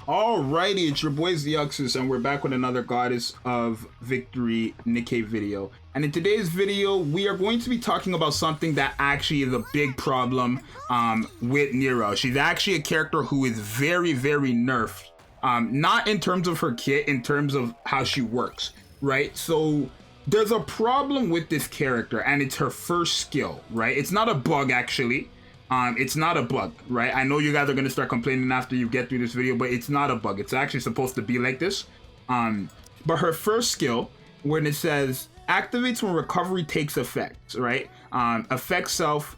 Alrighty, it's your boy Zxous, and we're back with another Goddess of Victory Nikke video. And in today's video, we are going to be talking about something that actually is a big problem with NERO. She's actually a character who is very, very nerfed. Not in terms of her kit, in terms of how she works, right? So there's a problem with this character, and it's her first skill, right? It's not a bug, actually. It's not a bug, right? I know you guys are going to start complaining after you get through this video, but it's not a bug. It's actually supposed to be like this. But her first skill, when it says activates when recovery takes effect, right? Effect self,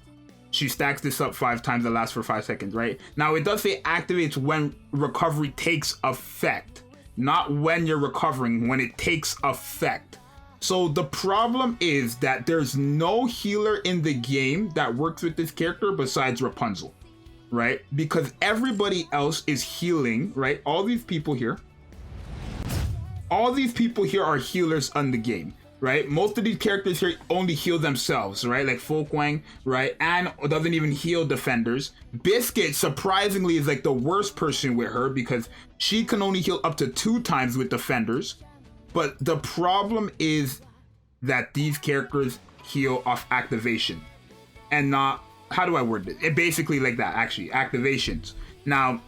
she stacks this up 5 times, it lasts for 5 seconds, right? Now it does say activates when recovery takes effect, not when you're recovering, when it takes effect. So the problem is that there's no healer in the game that works with this character besides Rapunzel, right? Because everybody else is healing, right? All these people here are healers on the game, right? Most of these characters here only heal themselves, right? Like Folkwang, right? And doesn't even heal defenders. Biscuit, surprisingly, is like the worst person with her because she can only heal up to 2 times with defenders. But the problem is that these characters heal off activation and not, how do I word it? It basically like that, actually, activations. Now,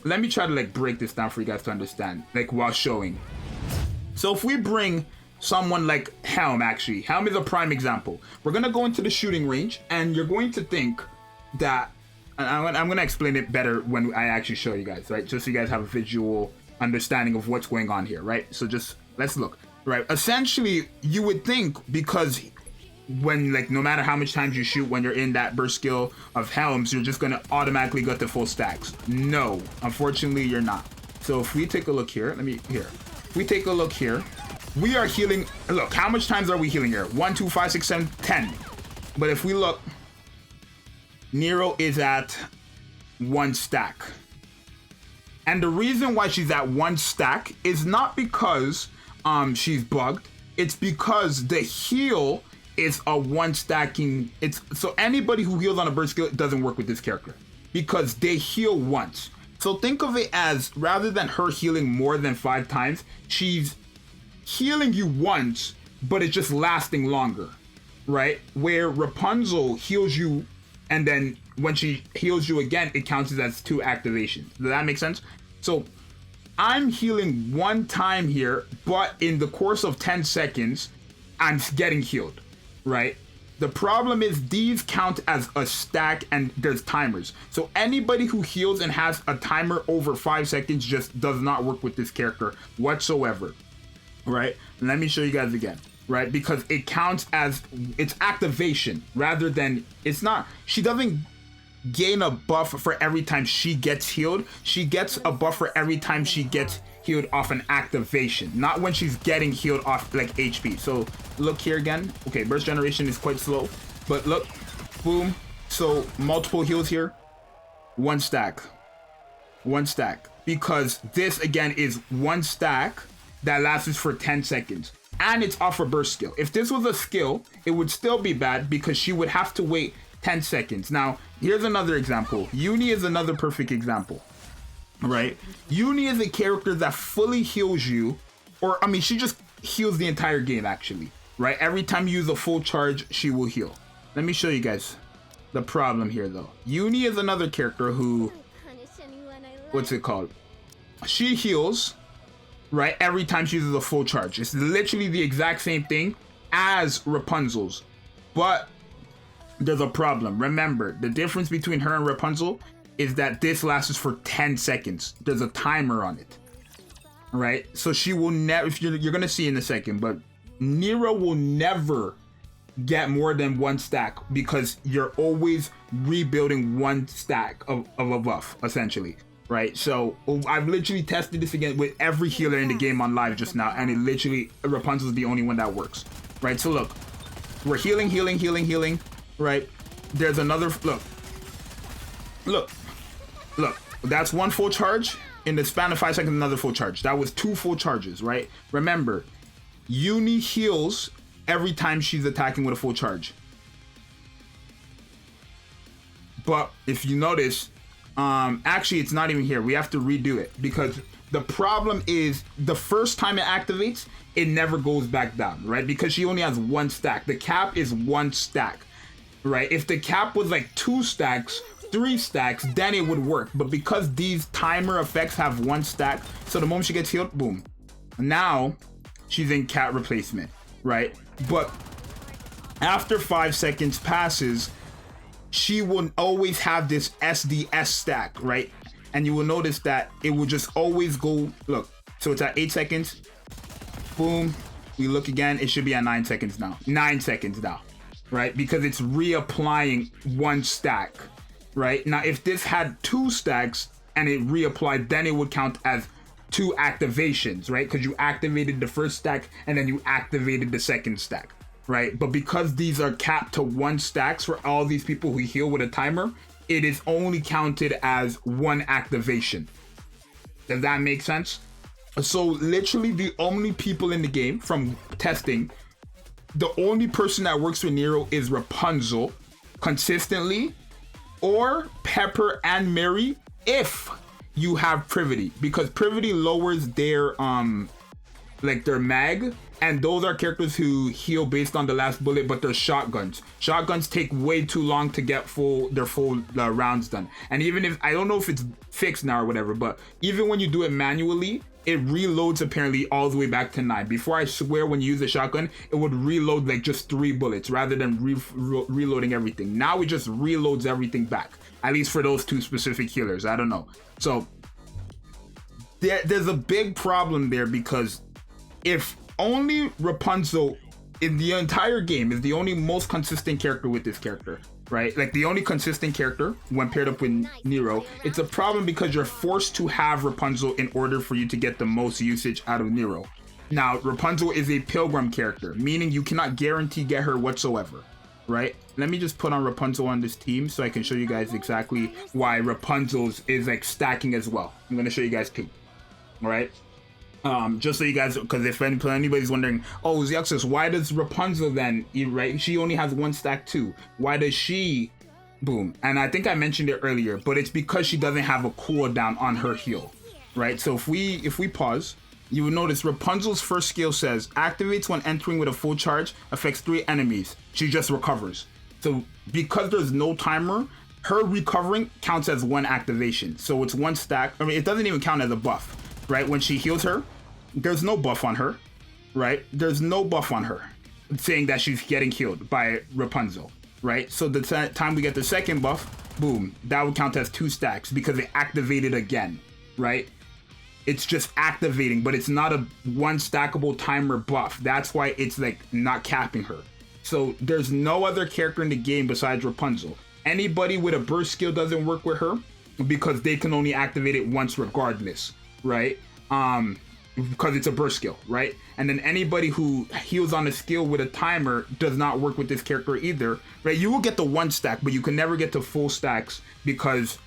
let me try to like break this down for you guys to understand, like while showing. So if we bring someone like Helm, actually, Helm is a prime example. We're gonna go into the shooting range and you're going to think that, and I'm gonna explain it better when I actually show you guys, right? Just so you guys have a visual understanding of what's going on here, right? So just let's look, right? Essentially, you would think because when like no matter how much times you shoot when you're in that burst skill of Helms, you're just gonna automatically get the full stacks. No, unfortunately, you're not. So if we take a look here, if we take a look here, we are healing. Look, how much times are we healing here? 1, 2, 5, 6, 7, 10. But if we look, NERO is at 1 stack. And the reason why she's at 1 stack is not because she's bugged. It's because the heal is a 1 stacking. So anybody who heals on a burst skill doesn't work with this character because they heal once. So think of it as rather than her healing more than 5 times, she's healing you once, but it's just lasting longer, right? Where Rapunzel heals you, and then when she heals you again, it counts as 2 activations. Does that make sense? So I'm healing 1 time here, but in the course of 10 seconds, I'm getting healed, right? The problem is these count as a stack and there's timers. So anybody who heals and has a timer over 5 seconds just does not work with this character whatsoever, right? Let me show you guys again, right? Because it counts as it's activation rather than, it's not, she doesn't gain a buff for every time she gets healed. She gets a buff for every time she gets healed off an activation, not when she's getting healed off like HP. So look here again. Okay, burst generation is quite slow, but look, boom. So multiple heals here, 1 stack, because this again is 1 stack that lasts for 10 seconds. And it's off a burst skill. If this was a skill, it would still be bad because she would have to wait 10 seconds. Now, here's another example. Uni is another perfect example, right? Uni is a character that fully heals you, or I mean, she just heals the entire game actually, right? Every time you use a full charge, she will heal. Let me show you guys the problem here though. Uni is another character who, what's it called? She heals, right? Every time she uses a full charge. It's literally the exact same thing as Rapunzel's, but there's a problem. Remember, the difference between her and Rapunzel is that this lasts for 10 seconds. There's a timer on it, right? So she will never, if you're gonna see in a second, but NERO will never get more than 1 stack because you're always rebuilding 1 stack of a buff, essentially, right? So I've literally tested this again with every healer in the game on live just now, and it literally, Rapunzel is the only one that works, right? So look, we're healing, right? There's another, look, that's 1 full charge. In the span of 5 seconds, another full charge. That was 2 full charges, right? Remember, Uni heals every time she's attacking with a full charge. But if you notice, Actually, it's not even here. We have to redo it because the problem is the first time it activates, it never goes back down, right? Because she only has 1 stack. The cap is 1 stack, right? If the cap was like 2 stacks, 3 stacks, then it would work. But because these timer effects have 1 stack, so the moment she gets healed, boom. Now she's in cat replacement, right? But after 5 seconds passes, she will always have this SDS stack, right? And you will notice that it will just always go, look, so it's at 8 seconds, boom, we look again, it should be at 9 seconds now. 9 seconds now, right? Because it's reapplying 1 stack, right? Now, if this had 2 stacks and it reapplied, then it would count as 2 activations, right? Because you activated the first stack and then you activated the second stack, right? But because these are capped to 1 stacks for all these people who heal with a timer, it is only counted as 1 activation. Does that make sense? So literally the only people in the game from testing, the only person that works with NERO is Rapunzel consistently, or Pepper and Mary if you have Privity, because Privity lowers their like their mag, and those are characters who heal based on the last bullet, but they're shotguns. Shotguns take way too long to get their full rounds done. And even if, I don't know if it's fixed now or whatever, but even when you do it manually, it reloads apparently all the way back to 9. Before, I swear, when you use a shotgun, it would reload like just 3 bullets rather than reloading everything. Now it just reloads everything back, at least for those 2 specific healers. I don't know. So there's a big problem there, because if only Rapunzel in the entire game is the only most consistent character with this character, right? Like the only consistent character when paired up with NERO, it's a problem because you're forced to have Rapunzel in order for you to get the most usage out of NERO. Now, Rapunzel is a pilgrim character, meaning you cannot guarantee get her whatsoever, right? Let me just put on Rapunzel on this team so I can show you guys exactly why Rapunzel's is like stacking as well. I'm going to show you guys too, all right? Just so you guys, because if anybody's wondering, oh, Zxous, why does Rapunzel then, right? She only has 1 stack too. Why does she, boom? And I think I mentioned it earlier, but it's because she doesn't have a cooldown on her heal, right? So if we pause, you will notice Rapunzel's first skill says, activates when entering with a full charge, affects 3 enemies. She just recovers. So because there's no timer, her recovering counts as 1 activation. So it's 1 stack. I mean, it doesn't even count as a buff. Right, when she heals her, there's no buff on her, right? There's no buff on her saying that she's getting healed by Rapunzel, right? So the time we get the second buff, boom, that would count as 2 stacks because it activated again, right? It's just activating, but it's not a 1 stackable timer buff. That's why it's like not capping her. So there's no other character in the game besides Rapunzel. Anybody with a burst skill doesn't work with her because they can only activate it once regardless, right? Because it's a burst skill, right? And then anybody who heals on a skill with a timer does not work with this character either, right? You will get the 1 stack, but you can never get to full stacks because,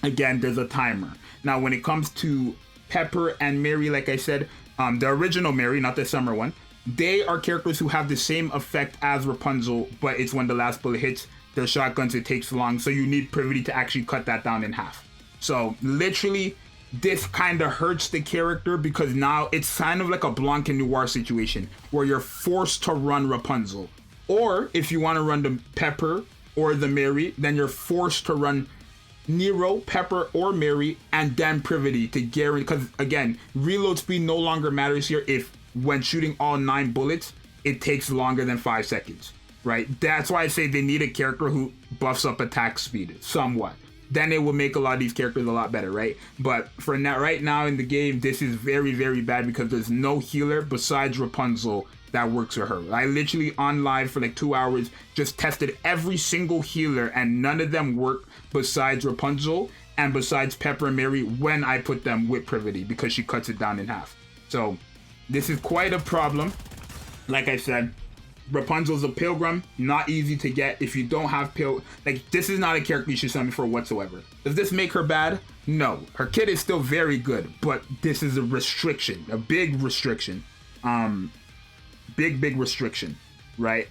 again, there's a timer. Now, when it comes to Pepper and Mary, like I said, the original Mary, not the summer one, they are characters who have the same effect as Rapunzel, but it's when the last bullet hits. Their shotguns, it takes long, so you need Privity to actually cut that down in half. So, literally, this kind of hurts the character because now it's kind of like a Blanc and Noir situation where you're forced to run Rapunzel. Or if you want to run the Pepper or the Mary, then you're forced to run NERO, Pepper, or Mary, and then Privity to guarantee, because again, reload speed no longer matters here if when shooting all 9 bullets, it takes longer than 5 seconds, right? That's why I say they need a character who buffs up attack speed somewhat. Then it will make a lot of these characters a lot better, right? But for now, right now in the game, this is very, very bad because there's no healer besides Rapunzel that works with her. I literally on live for like 2 hours just tested every single healer and none of them work besides Rapunzel and besides Pepper and Mary when I put them with Privity because she cuts it down in half. So this is quite a problem. Like I said, Rapunzel's a pilgrim, not easy to get if you don't have like this is not a character you should summon for whatsoever. Does this make her bad? No. Her kit is still very good, but this is a restriction, a big restriction. Big restriction. right?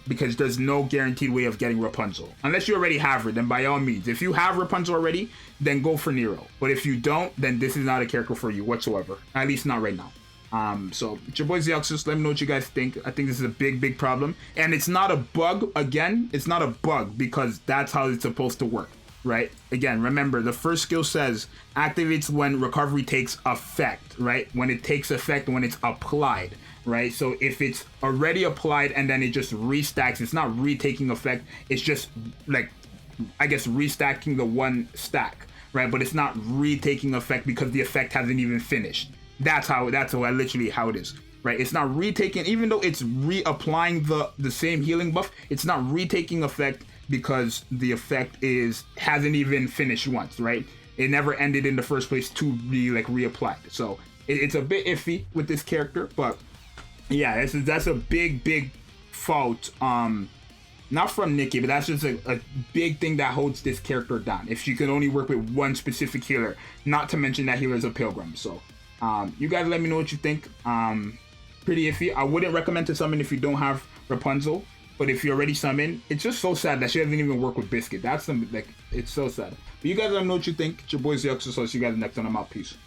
Because there's no guaranteed way of getting Rapunzel. Unless you already have her, then by all means. If you have Rapunzel already, then go for NERO. But if you don't, then this is not a character for you whatsoever. At least not right now. So it's your boy Zxous. Let me know what you guys think. I think this is a big problem. And it's not a bug, again. It's not a bug because that's how it's supposed to work, right? Again, remember, the first skill says activates when recovery takes effect, right? When it takes effect, when it's applied, right? So if it's already applied and then it just restacks, it's not retaking effect. It's just like, I guess, restacking the one stack, right? But it's not retaking effect because the effect hasn't even finished. That's literally how it is, right? It's not retaking, even though it's reapplying the same healing buff, it's not retaking effect because the effect hasn't even finished once, right? It never ended in the first place to be like reapplied. So it's a bit iffy with this character, but yeah, that's a big fault. Not from Nikke, but that's just a big thing that holds this character down. If she could only work with one specific healer, not to mention that healer is a pilgrim. So you guys let me know what you think. Pretty iffy. I wouldn't recommend to summon if you don't have Rapunzel, but if you already summon, it's just so sad that she doesn't even work with Biscuit. That's like, it's so sad. But you guys let me know what you think. It's your boy Zxous. I'll see you guys next time. I'm out. Peace.